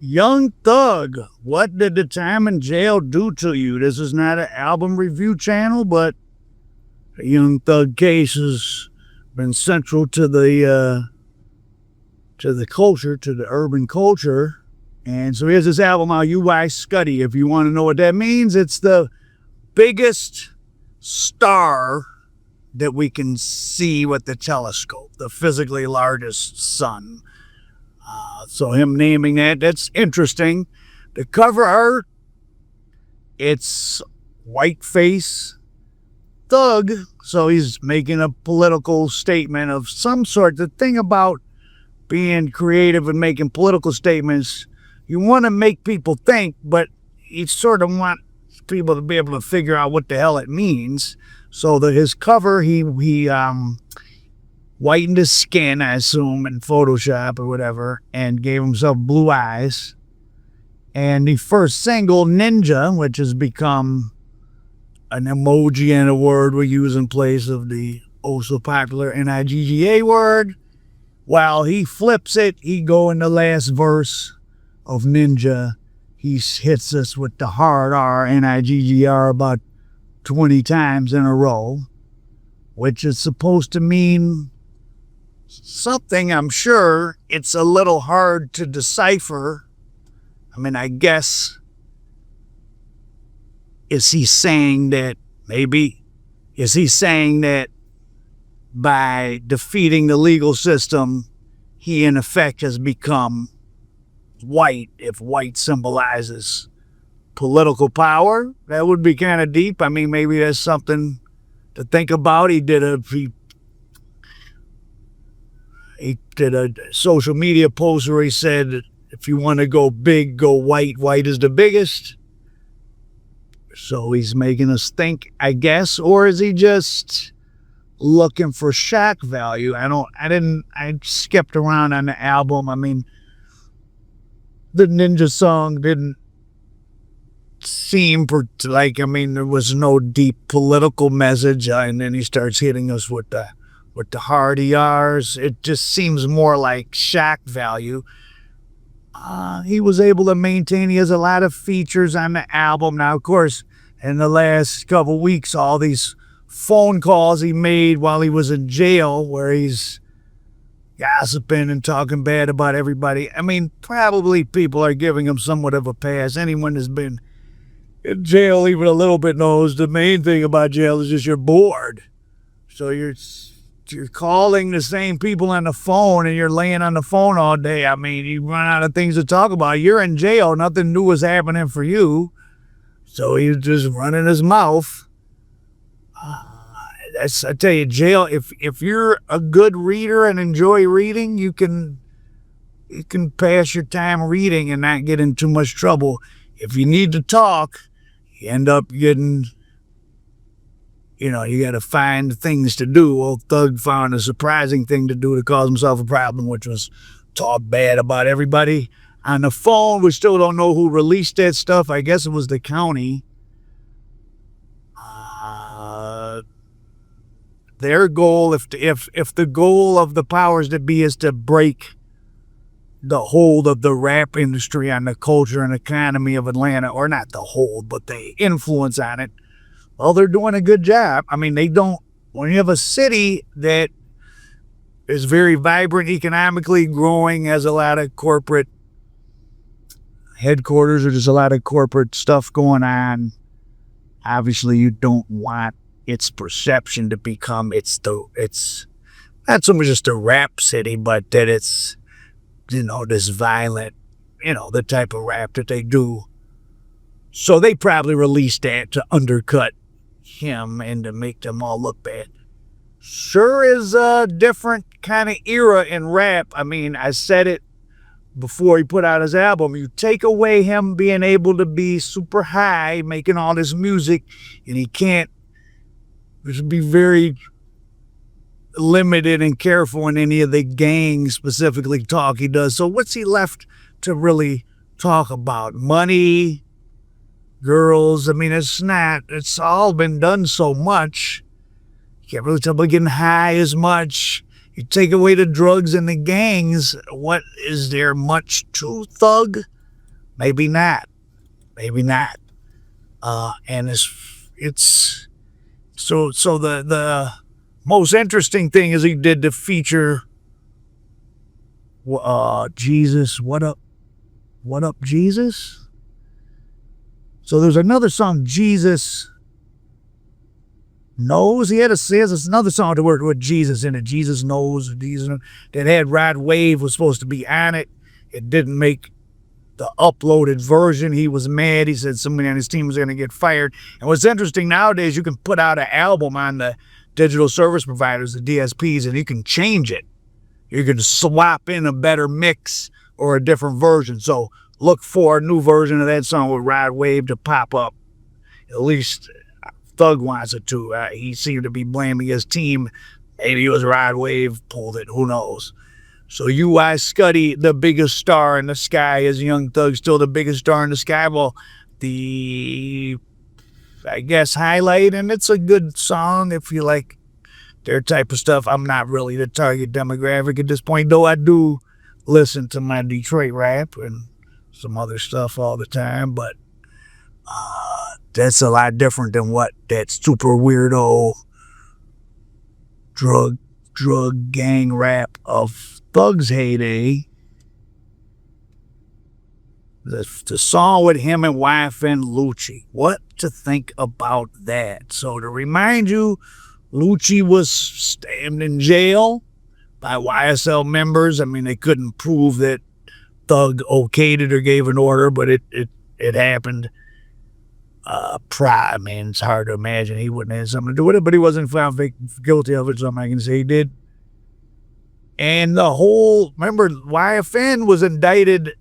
Young Thug, what did the time in jail do to you? This is not an album review channel, but the Young Thug case has been central to the culture, to the urban culture. And so here's this album out, UI Scuti. If you want to know what that means, it's the biggest star that we can see with the telescope, the physically largest sun. So him naming that's interesting. The cover art, it's whiteface thug, so he's making a political statement of some sort. The thing about being creative and making political statements, you want to make people think, but you sort of want people to be able to figure out what the hell it means. So his cover, he whitened his skin, I assume, in Photoshop or whatever, and gave himself blue eyes. And the first single, Ninja, which has become an emoji and a word we use in place of the also popular N-I-G-G-A word, while he flips it, he go in the last verse of Ninja. He hits us with the hard R, N-I-G-G-R, about 20 times in a row, which is supposed to mean something. I'm sure it's a little hard to decipher. I mean, I guess, is he saying that by defeating the legal system, he in effect has become white, if white symbolizes political power? That would be kind of deep. I mean, maybe that's something to think about. He did a social media post where he said, if you want to go big, go white. White is the biggest. So he's making us think, I guess, or is he just looking for shock value? I skipped around on the album. I mean, the Ninja song didn't seem there was no deep political message, and then he starts hitting us with the hard ERs. It just seems more like shock value. He was able to maintain. He has a lot of features on the album. Now, of course, in the last couple weeks, all these phone calls he made while he was in jail where he's gossiping and talking bad about everybody. I mean, probably people are giving him somewhat of a pass. Anyone that's been in jail even a little bit knows the main thing about jail is just you're bored. So you're calling the same people on the phone and you're laying on the phone all day. I mean, you run out of things to talk about. You're in jail. Nothing new is happening for you. So he's just running his mouth. I tell you, jail, if you're a good reader and enjoy reading, you can pass your time reading and not get in too much trouble. If you need to talk, you end up getting, you got to find things to do. Well, Thug found a surprising thing to do to cause himself a problem, which was talk bad about everybody on the phone. We still don't know who released that stuff. I guess it was the county. Their goal, if the goal of the powers that be is to break the hold of the rap industry on the culture and economy of Atlanta, or not the hold, but the influence on it, well, they're doing a good job. I mean, when you have a city that is very vibrant, economically growing, has a lot of corporate headquarters or just a lot of corporate stuff going on, obviously you don't want its perception to become it's not so much just a rap city, but that it's, this violent, the type of rap that they do. So they probably released that to undercut him and to make them all look bad. Sure is a different kind of era in rap. I mean, I said it before he put out his album. You take away him being able to be super high, making all this music, and he can't be very limited and careful in any of the gang specifically talk he does. So what's he left to really talk about? Money, girls. I mean, it's all been done so much. You can't really tell about getting high as much. You take away the drugs and the gangs, what is there much to Thug? Maybe not. Maybe not. And it's so the most interesting thing is he did the feature Jesus, what up Jesus? So there's another song, Jesus Knows. He has another song to work with Jesus in it. Jesus Knows, Jesus, that had Rod Wave was supposed to be on it. It didn't make the uploaded version. He was mad. He said somebody on his team was going to get fired. And what's interesting nowadays, you can put out an album on the digital service providers, the DSPs, and you can change it. You can swap in a better mix or a different version. So look for a new version of that song with Rod Wave to pop up. At least Thug wants it to. He seemed to be blaming his team. Maybe it was Rod Wave pulled it. Who knows? So U.I. Scuti, the biggest star in the sky. Is Young Thug still the biggest star in the sky? Well, I guess, highlight, and it's a good song if you like their type of stuff. I'm not really the target demographic at this point, though I do listen to my Detroit rap and some other stuff all the time, but that's a lot different than what that super weirdo drug gang rap of Thug's heyday. The song with him and YFN Luchi. What to think about that? So to remind you, Luchi was stabbed in jail by YSL members. I mean, they couldn't prove that Thug okayed it or gave an order, but it happened. I mean, it's hard to imagine he wouldn't have something to do with it, but he wasn't found guilty of it, so I can say he did. And remember, YFN was indicted,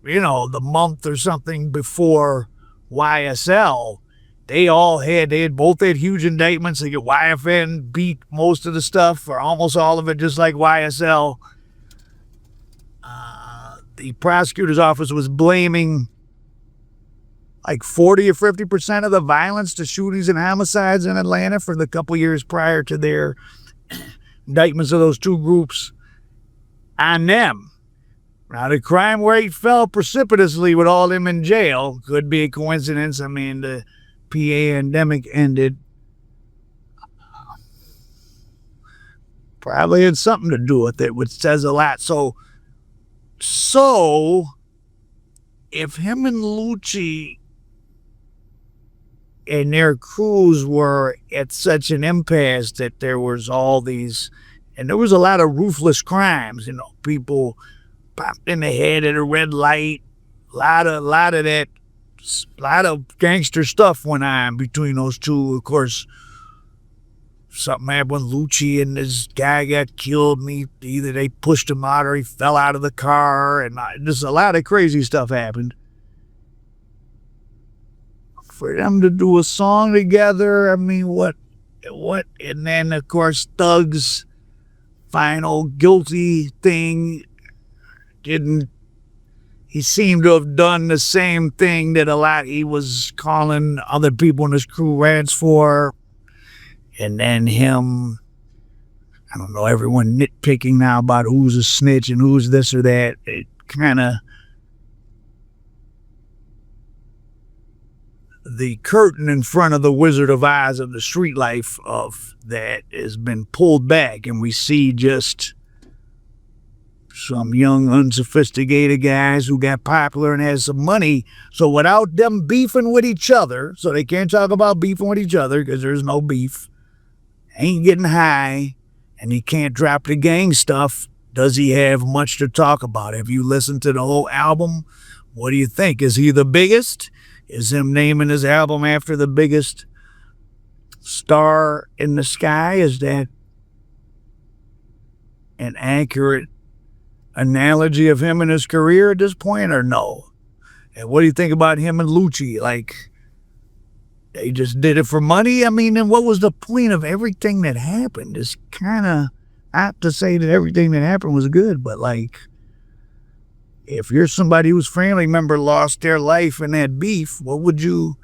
the month or something before YSL. They both had huge indictments. YFN beat most of the stuff, or almost all of it, just like YSL. The prosecutor's office was blaming like 40 or 50% of the violence, the shootings and homicides in Atlanta for the couple years prior to their indictments of those two groups on them. Now, the crime rate fell precipitously with all them in jail. Could be a coincidence. I mean, the PA pandemic ended. Probably had something to do with it, which says a lot. So if him and Luchi and their crews were at such an impasse that there was all these, and there was a lot of ruthless crimes, people popped in the head at a red light, a lot of gangster stuff went on between those two. Of course, something happened when Luchi and this guy got killed, and either they pushed him out or he fell out of the car, and just a lot of crazy stuff happened. For them to do a song together, I mean, what? And then, of course, Thug's final guilty thing he seemed to have done the same thing that he was calling other people in his crew rats for. And then him, I don't know, everyone nitpicking now about who's a snitch and who's this or that. It kind of, the curtain in front of the Wizard of Oz of the street life of that has been pulled back, and we see just some young, unsophisticated guys who got popular and has some money. So without them beefing with each other, so they can't talk about beefing with each other because there's no beef, ain't getting high, and he can't drop the gang stuff, does he have much to talk about? Have you listened to the whole album? What do you think? Is he the biggest? Is him naming his album after the biggest star in the sky? Is that an accurate analogy of him and his career at this point, or no? And what do you think about him and Luchi? Like, they just did it for money? I mean, and what was the point of everything that happened? It's kind of apt to say that everything that happened was good, but like, if you're somebody whose family member lost their life in that beef, what would you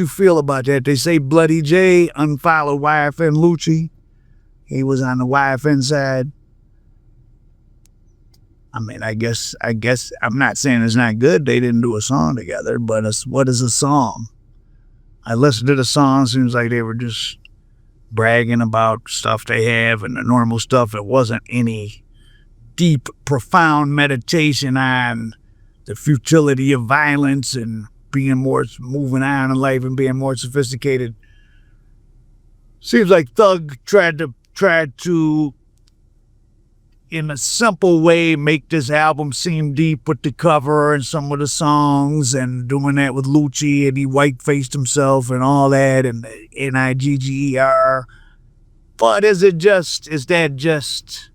feel about that? They say Bloody J unfollowed YFN Luchi. He was on the YFN side. I mean, I guess I'm not saying it's not good. They didn't do a song together, but what is a song? I listened to the song. Seems like they were just bragging about stuff they have and the normal stuff. It wasn't any deep, profound meditation on the futility of violence and being more moving on in life and being more sophisticated. Seems like Thug tried to in a simple way make this album seem deep with the cover and some of the songs, and doing that with Luchi, and he white faced himself and all that, and Nigger. But is that just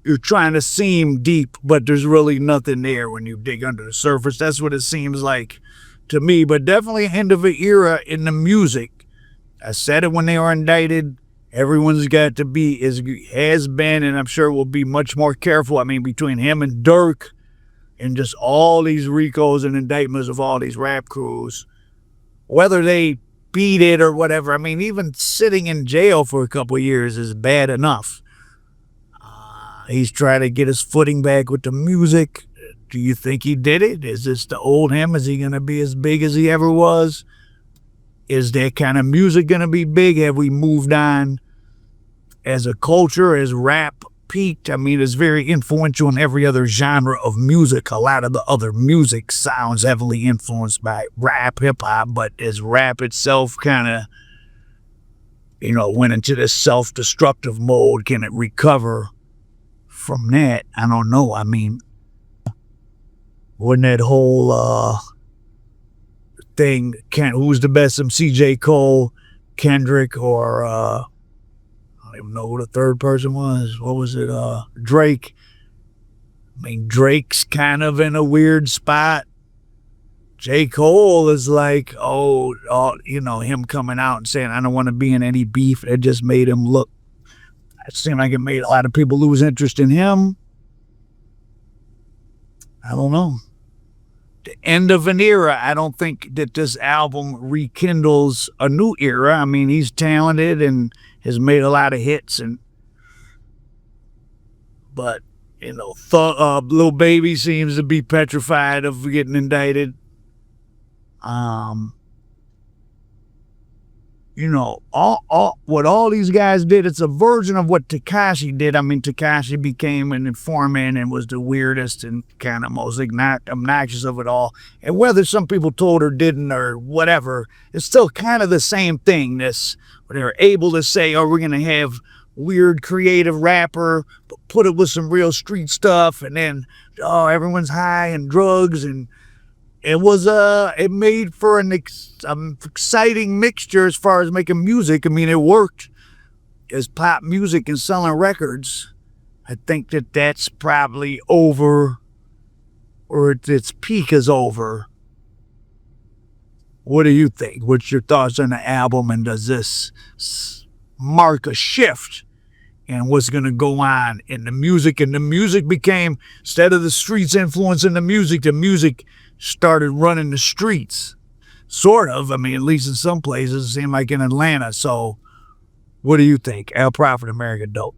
you're trying to seem deep, but there's really nothing there when you dig under the surface? That's what it seems like to me. But definitely end of an era in the music. I said it when they were indicted. Everyone's got to be, has been, and I'm sure will be much more careful. I mean, between him and Dirk and just all these RICOs and indictments of all these rap crews, whether they beat it or whatever. I mean, even sitting in jail for a couple of years is bad enough. He's trying to get his footing back with the music. Do you think he did it? Is this the old him? Is he going to be as big as he ever was? Is that kind of music going to be big? Have we moved on as a culture, as rap peaked? I mean, it's very influential in every other genre of music. A lot of the other music sounds heavily influenced by rap, hip-hop, but as rap itself kind of, went into this self-destructive mode, can it recover from that? I don't know. I mean, when that whole thing, who's the best MC, J. Cole, Kendrick, or I don't even know who the third person was. What was it? Drake. I mean, Drake's kind of in a weird spot. J. Cole is like, him coming out and saying, I don't want to be in any beef. It just made him look. It seemed like it made a lot of people lose interest in him. I don't know. The end of an era. I don't think that this album rekindles a new era. I mean, he's talented and has made a lot of hits, but Lil Baby seems to be petrified of getting indicted. What all these guys did, it's a version of what Tekashi did. I mean, Tekashi became an informant and was the weirdest and kind of most obnoxious of it all. And whether some people told or didn't or whatever, it's still kind of the same thing. Where they're able to say, oh, we're going to have weird creative rapper, but put it with some real street stuff. And then, everyone's high and drugs, and it made for an exciting mixture as far as making music. I mean, it worked as pop music and selling records. I think that's probably over, or its peak is over. What do you think? What's your thoughts on the album, and does this mark a shift in what's going to go on in the music? And the music became, instead of the streets influencing the music started running the streets. Sort of. I mean, at least in some places, it seemed like in Atlanta. So what do you think? Al Prophet, America Dope.